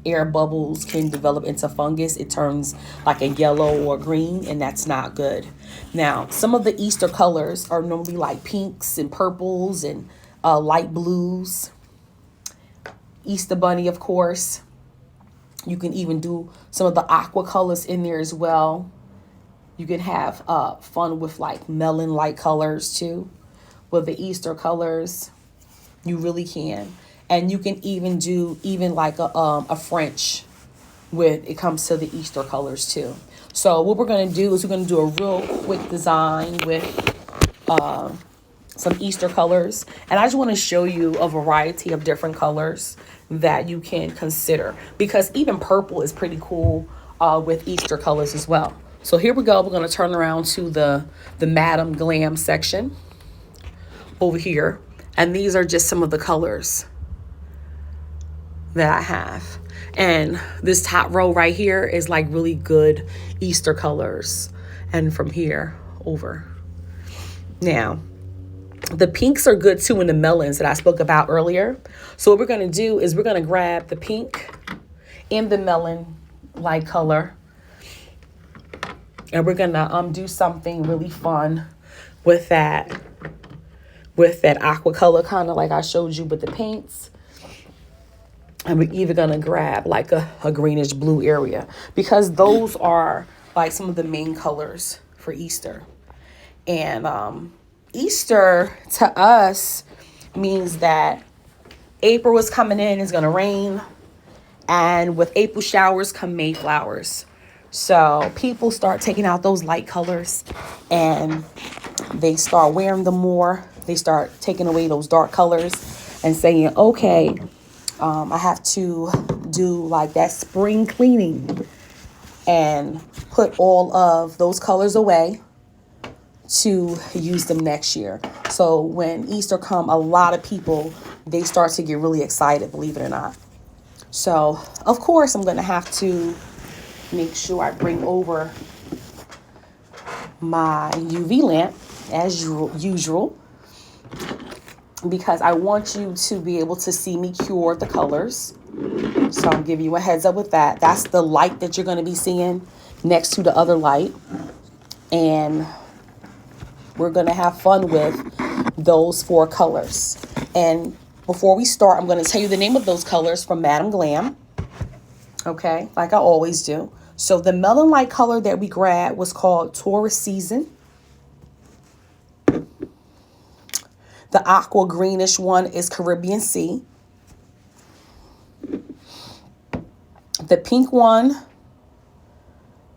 Air bubbles can develop into fungus. It turns like a yellow or green, and that's not good. Now, some of the Easter colors are normally like pinks and purples and light blues. Easter bunny, of course. You can even do some of the aqua colors in there as well. You can have fun with like melon light colors too. With the Easter colors, you really can. And you can even do like a French when it comes to the Easter colors too. So what we're going to do is we're going to do a real quick design with some Easter colors. And I just want to show you a variety of different colors that you can consider, because even purple is pretty cool with Easter colors as well. So here we go. We're going to turn around to the Madam Glam section over here. And these are just some of the colors that I have. And this top row right here is like really good Easter colors. And from here over. Now, the pinks are good too in the melons that I spoke about earlier. So what we're going to do is we're going to grab the pink and the melon light color. And we're gonna do something really fun with that aqua color, kind of like I showed you with the paints. And we're either gonna grab like a greenish blue area, because those are like some of the main colors for Easter. And Easter to us means that April is coming in, it's gonna rain, and with April showers come May flowers. So people start taking out those light colors and they start wearing them more. They start taking away those dark colors and saying, okay, I have to do like that spring cleaning and put all of those colors away to use them next year. So when Easter come, a lot of people, they start to get really excited, believe it or not. So, of course, I'm going to have to make sure I bring over my UV lamp as usual, because I want you to be able to see me cure the colors. So I'll give you a heads up with that. That's the light that you're going to be seeing next to the other light. And we're going to have fun with those 4 colors. And before we start, I'm going to tell you the name of those colors from Madam Glam. Okay, like I always do. So the melon light color that we grabbed was called Taurus Season. The aqua greenish one is Caribbean Sea. The pink one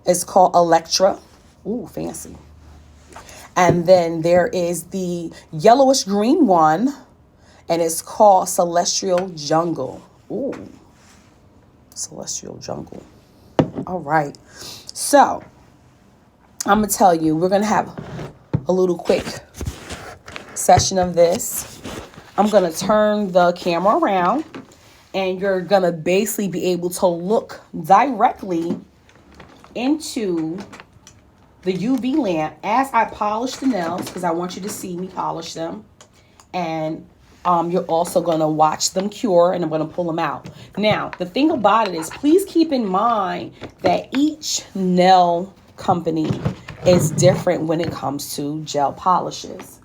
is called Electra. Ooh, fancy. And then there is the yellowish green one, and it's called Celestial Jungle. Ooh, Celestial Jungle. All right. So I'm going to tell you, we're going to have a little quick session of this. I'm going to turn the camera around, and you're going to basically be able to look directly into the UV lamp as I polish the nails, because I want you to see me polish them. And you're also going to watch them cure, and I'm going to pull them out. Now, the thing about it is, please keep in mind that each nail company is different when it comes to gel polishes.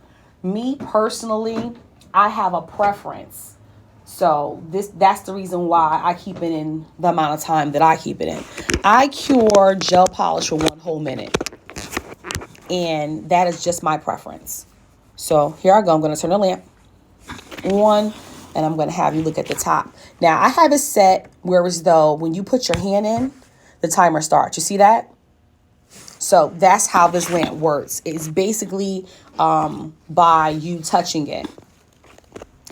Me personally, I have a preference. So that's the reason why I keep it in the amount of time that I keep it in. I cure gel polish for 1 whole minute. And that is just my preference. So here I go. I'm going to turn the lamp on, and I'm going to have you look at the top. Now, I have it set where as though when you put your hand in, the timer starts. You see that? So that's how this lamp works. It's basically by you touching it.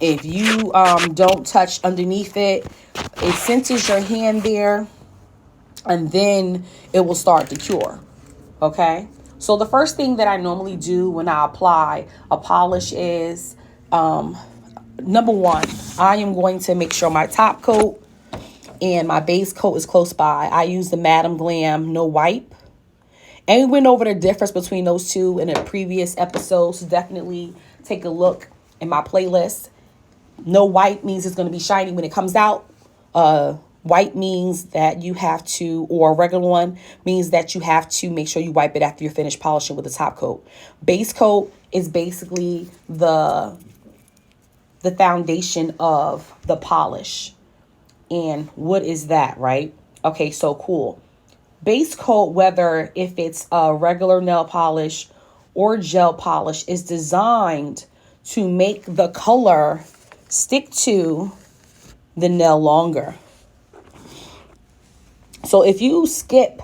If you don't touch underneath it, it senses your hand there, and then it will start to cure. Okay? So the first thing that I normally do when I apply a polish is, number 1, I am going to make sure my top coat and my base coat is close by. I use the Madam Glam No Wipe. And we went over the difference between those two in a previous episode, so definitely take a look in my playlist. No Wipe means it's going to be shiny when it comes out. White means that you have to, or a regular one means that you have to make sure you wipe it after you're finished polishing with the top coat. Base coat is basically the foundation of the polish. And what is that, right? Okay, so cool. Base coat, whether if it's a regular nail polish or gel polish, is designed to make the color stick to the nail longer. So if you skip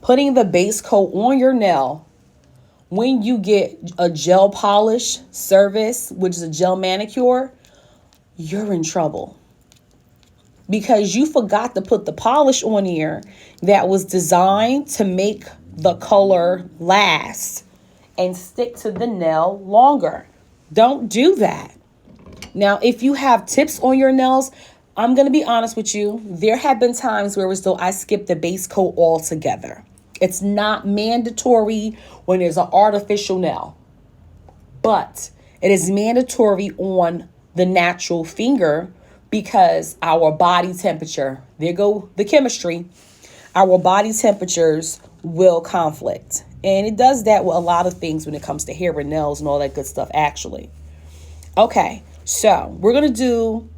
putting the base coat on your nail when you get a gel polish service, which is a gel manicure, you're in trouble. Because you forgot to put the polish on here that was designed to make the color last and stick to the nail longer. Don't do that. Now, if you have tips on your nails, I'm going to be honest with you. There have been times where as though I skipped the base coat altogether. It's not mandatory when there's an artificial nail, but it is mandatory on the natural finger because our body temperature, there go the chemistry, our body temperatures will conflict. And it does that with a lot of things when it comes to hair and nails and all that good stuff, actually. Okay, so we're going to do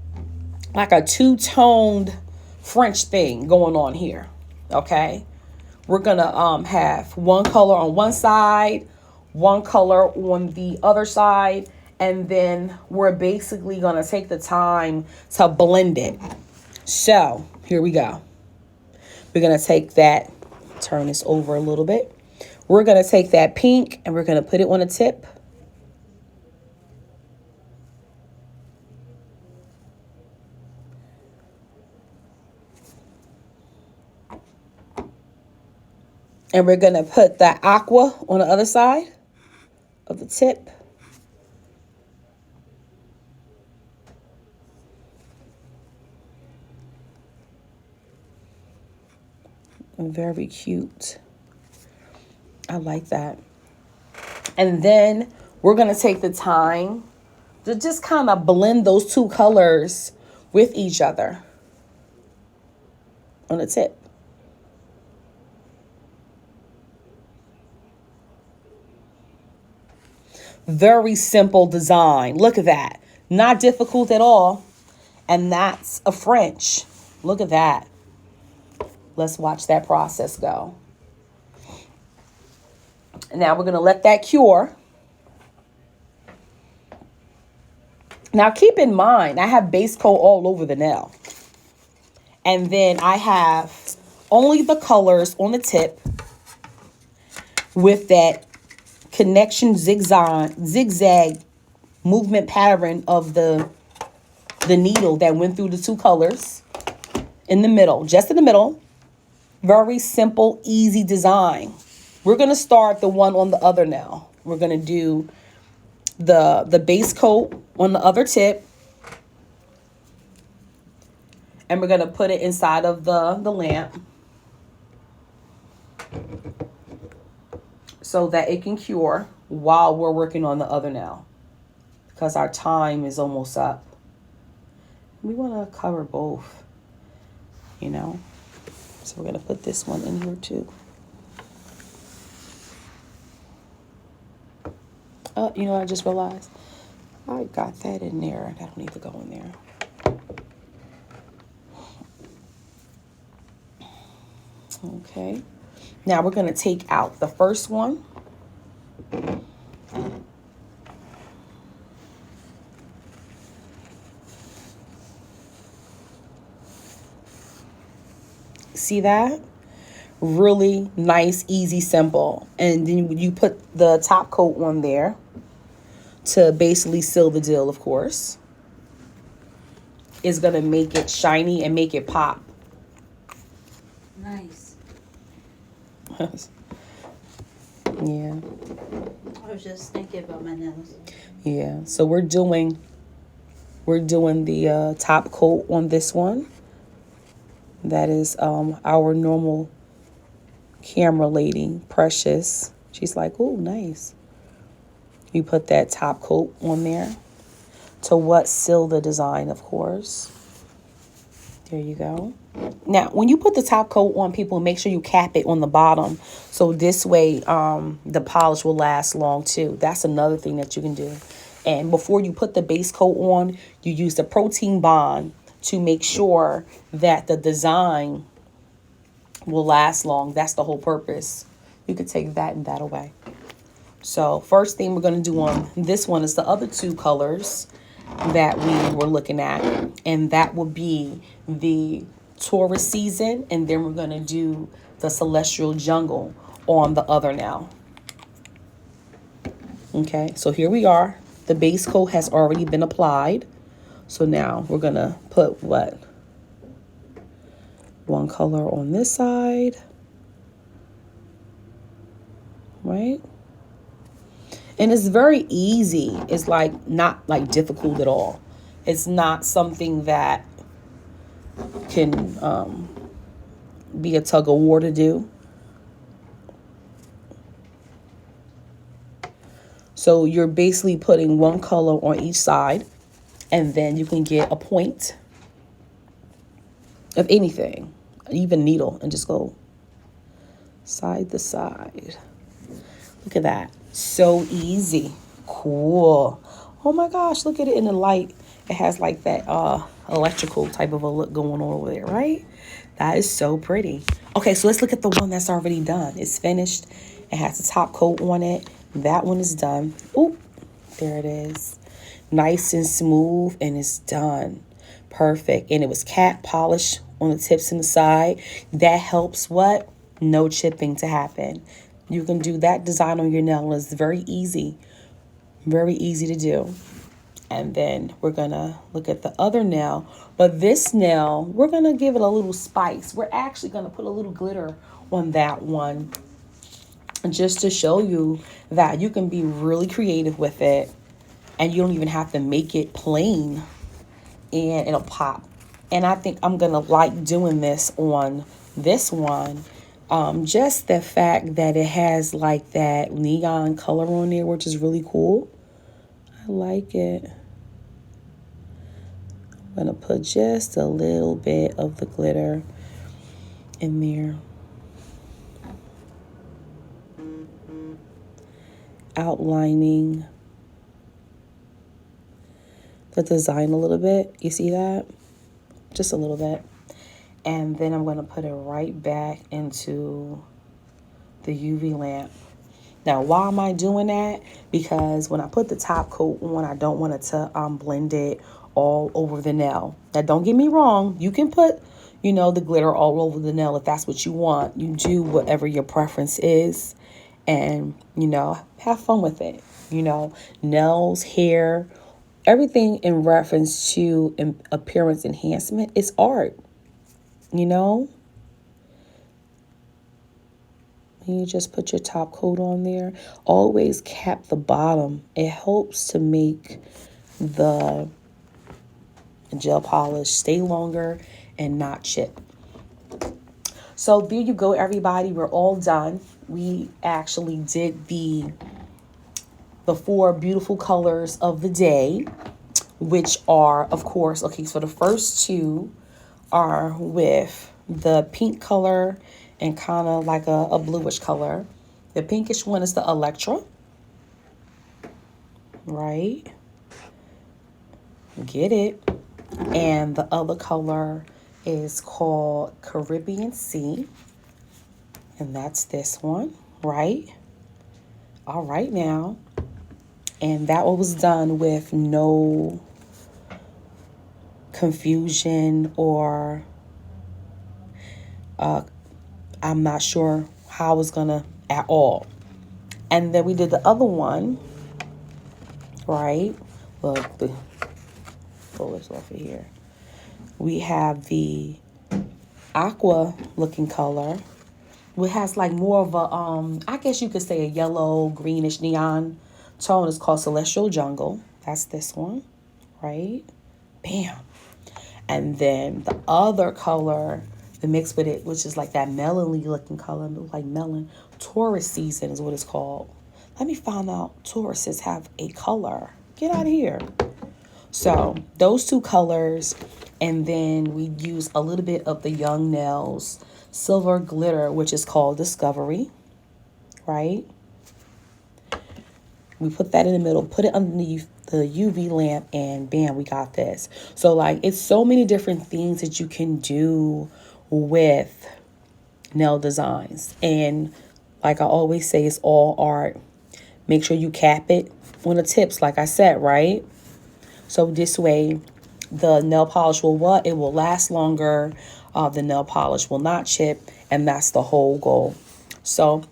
like a two-toned French thing going on here. Okay, we're going to have one color on one side, one color on the other side, and then we're basically going to take the time to blend it. So here we go. We're going to take that, turn this over a little bit. We're going to take that pink and we're going to put it on a tip. And we're going to put that aqua on the other side of the tip. Very cute. I like that. And then we're going to take the time to just kind of blend those two colors with each other on the tip. Very simple design. Look at that. Not difficult at all. And that's a French. Look at that. Let's watch that process go. Now we're going to let that cure. Now keep in mind, I have base coat all over the nail. And then I have only the colors on the tip with that connection zigzag movement pattern of the needle that went through the two colors in the middle, just in the middle. Very simple, easy design. We're going to start the one on the other nail. We're going to do the base coat on the other tip. And we're going to put it inside of the lamp so that it can cure while we're working on the other nail, because our time is almost up. We want to cover both, you know. So we're going to put this one in here too. Oh, you know, I just realized I got that in there. That don't need to go in there. Okay. Now we're going to take out the first one. See that? Really nice, easy, simple. And then you put the top coat on there to basically seal the deal, of course. It's going to make it shiny and make it pop.
Nice.
Yeah.
I was just thinking about my nails.
Yeah. So we're doing the top coat on this one. That is our normal camera lady, Precious. She's like, oh, nice. You put that top coat on there to seal the design, of course. There you go. Now, when you put the top coat on, people, make sure you cap it on the bottom. So this way, the polish will last long too. That's another thing that you can do. And before you put the base coat on, you use the protein bond to make sure that the design will last long. That's the whole purpose. You could take that and that away. So first thing we're going to do on this one is the other two colors that we were looking at. And that will be the Taurus season. And then we're going to do the Celestial Jungle on the other now. Okay, so here we are. The base coat has already been applied. So now we're going to put what? One color on this side. Right? And it's very easy. It's like not like difficult at all. It's not something that can be a tug of war to do. So you're basically putting one color on each side, and then you can get a point of anything, even needle, and just go Side to side. Look at that. So easy. Cool. Oh my gosh, look at it in the light. It has like that electrical type of a look going on over there, right? That is so pretty. Okay, so let's look at the one that's already done. It's finished. It has the top coat on it. That one is done. Oop, there it is. Nice and smooth, and it's done. Perfect. And it was cat polish on the tips and the side. That helps what? No chipping to happen. You can do that design on your nail. It's very easy. Very easy to do. And then we're going to look at the other nail. But this nail, we're going to give it a little spice. We're actually going to put a little glitter on that one, just to show you that you can be really creative with it. And you don't even have to make it plain, and it'll pop. And I think I'm going to like doing this on this one. Just the fact that it has like that neon color on there, which is really cool. I like it. I'm going to put just a little bit of the glitter in there. Outlining the design a little bit. You see that? Just a little bit. And then I'm going to put it right back into the UV lamp. Now, why am I doing that? Because when I put the top coat on, I don't want it to blend it all over the nail. Now, don't get me wrong. You can put, the glitter all over the nail if that's what you want. You do whatever your preference is, and, have fun with it. Nails, hair, everything in reference to appearance enhancement is art. You just put your top coat on there. Always cap the bottom. It helps to make the gel polish stay longer and not chip. So there you go, everybody. We're all done. We actually did the 4 beautiful colors of the day, which are, of course, okay, so the first 2 are with the pink color and kind of like a bluish color. The pinkish one is the Electra, right? Get it. And the other color is called Caribbean Sea, and that's this one, right? All right now. And that one was done with no confusion or I'm not sure how I was gonna at all. And then we did the other one, right? Look, pull this off of here. We have the aqua looking color, which has like more of a I guess you could say a yellow greenish neon tone. Is called Celestial Jungle. That's this one, right? Bam. And then the other color, the mix with it, which is like that melony looking color, like melon. Taurus season is what it's called. Let me find out Tauruses have a color. Get out of here. So those 2 colors, and then we use a little bit of the Young Nails silver glitter, which is called Discovery, right? We put that in the middle, put it underneath the UV lamp, and bam, we got this. So like, it's so many different things that you can do with nail designs. And like I always say, it's all art. Make sure you cap it on the tips, like I said, right? So this way, the nail polish will what? It will last longer. The nail polish will not chip, and that's the whole goal. So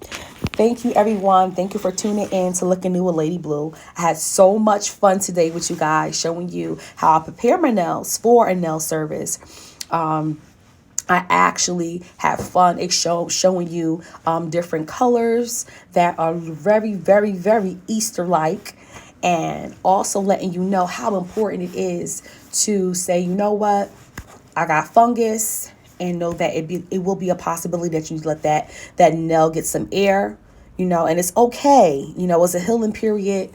thank you, everyone. Thank you for tuning in to Looking New with Lady Blu. I had so much fun today with you guys, showing you how I prepare my nails for a nail service. I actually have fun showing you different colors that are very, very, very Easter-like, and also letting you know how important it is to say, you know what, I got fungus, and know that it will be a possibility that you let that nail get some air, and it's okay. It's a healing period.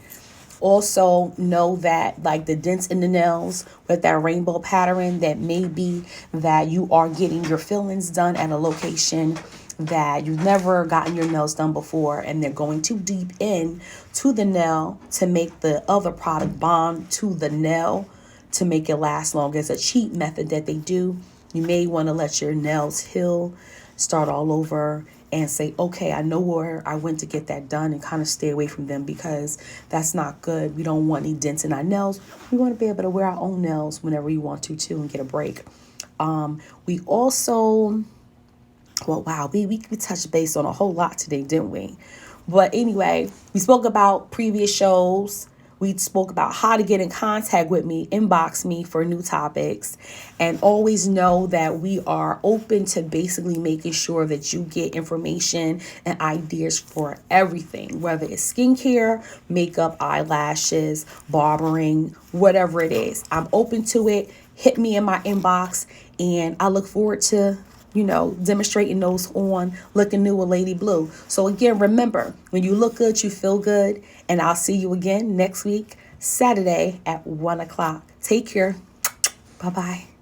Also know that like the dents in the nails with that rainbow pattern, that may be that you are getting your fillings done at a location that you've never gotten your nails done before and they're going too deep in to the nail to make the other product bond to the nail to make it last longer. It's a cheap method that they do. You may want to let your nails heal, start all over, and say, okay, I know where I went to get that done, and kind of stay away from them, because that's not good. We don't want any dents in our nails. We want to be able to wear our own nails whenever we want to too, and get a break. We also, well, wow, we touched base on a whole lot today, didn't we? But anyway, we spoke about previous shows. We spoke about how to get in contact with me, inbox me for new topics, and always know that we are open to basically making sure that you get information and ideas for everything, whether it's skincare, makeup, eyelashes, barbering, whatever it is. I'm open to it. Hit me in my inbox, and I look forward to demonstrating those on Looking New with Lady Blu. So again, remember, when you look good, you feel good. And I'll see you again next week, Saturday at 1 o'clock. Take care. Bye-bye.